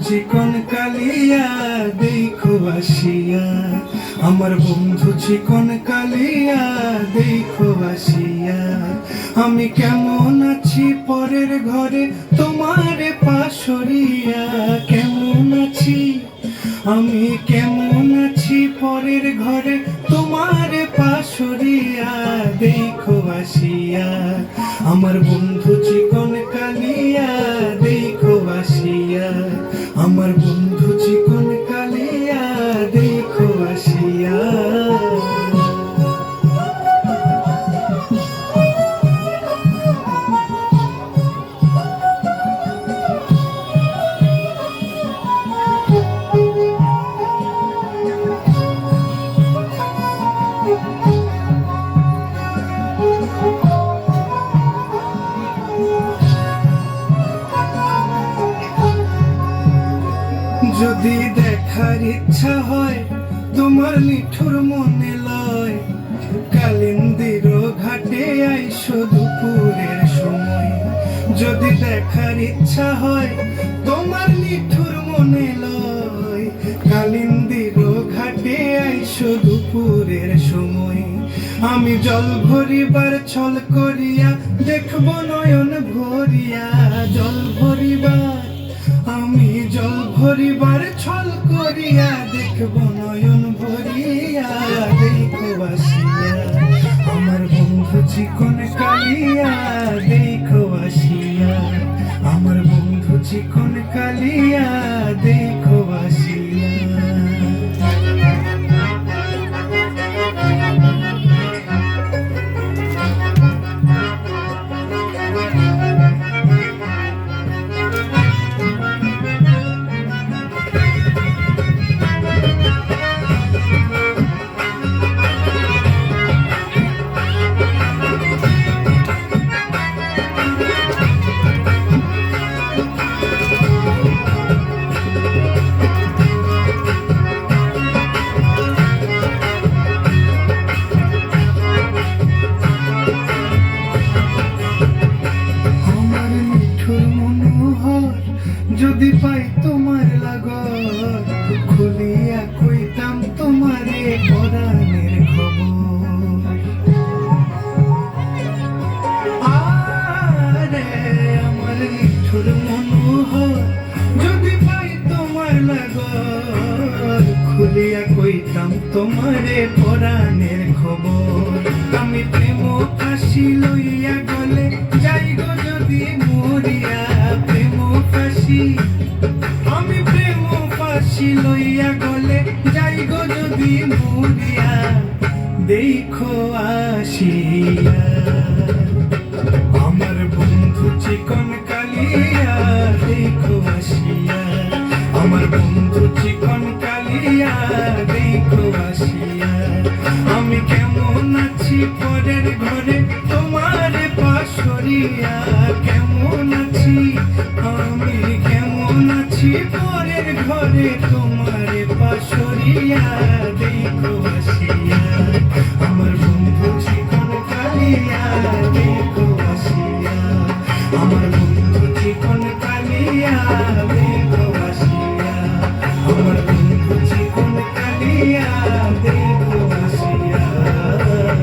চিকন কালিয়া দেখো আসিয়া, আমার বন্ধু চিকন কালিয়া দেখো আসিয়া। আমি কেমন আছি পরের ঘরে তোমারে পাশরিয়া, কেমন আছি আমি কেমন আছি পরের ঘরে তোমারে পাশরিয়া দেখো আসিয়া। আমার বন্ধু চিকন কালিয়া দেখো আসিয়া, আমার বন্ধু চিকন কালিয়া দেখো আসিয়া। যদি দেখার ইচ্ছা হয় তোমার নিঠুর মনে লয়, কালিন্দির ঘাটে আইসো দুপুরের সময়। যদি দেখার ইচ্ছা হয় তোমার নিঠুর মনে লয়, কালিন্দির ঘাটে আইসো দুপুরের সময়। আমি জল ভরিবার ছল করিয়া দেখব নয়ন ভরিয়া, জল ভরিবার আমি জল ভরিবার ছল করিয়া দেখব নয়ন ভরিয়া দেখো আসিয়া। আমার বন্ধু চিকন কালিয়া দেখো আসিয়া, আমার বন্ধু চিকন কালিয়া দেখো আসিয়া। যদি পাই তোমার লাগত খুলিয়া কইতাম তোমারে পরাণের খবর। আরে আমার নিঠুর মনোহর, যদি পাই তোমার লাগত খুলিয়া কইতাম তোমারে পরাণের খবর। আমি প্রেম ফাঁসি লইয়া গলে যাই গো যদি মরিয়া, প্রেম ফাঁসি আমি প্রেম ফাঁসি লইয়া গলে যাই গো যদি মরিয়া দেখো আসিয়া। আমার বন্ধু চিকন কালিয়া দেখো আসিয়া, আমার বন্ধু চিকন কালিয়া দেখো আসিয়া। আমি কেমন আছি পরের ঘরে তোমারে পাশরিয়া, কেমন আছি আমি কেমন আছি পরের ঘরে তোমারে পাশরিয়া দেখো আসিয়া। আমার বন্ধু চিকন কালিয়া দেখো আসিয়া, আমার বন্ধু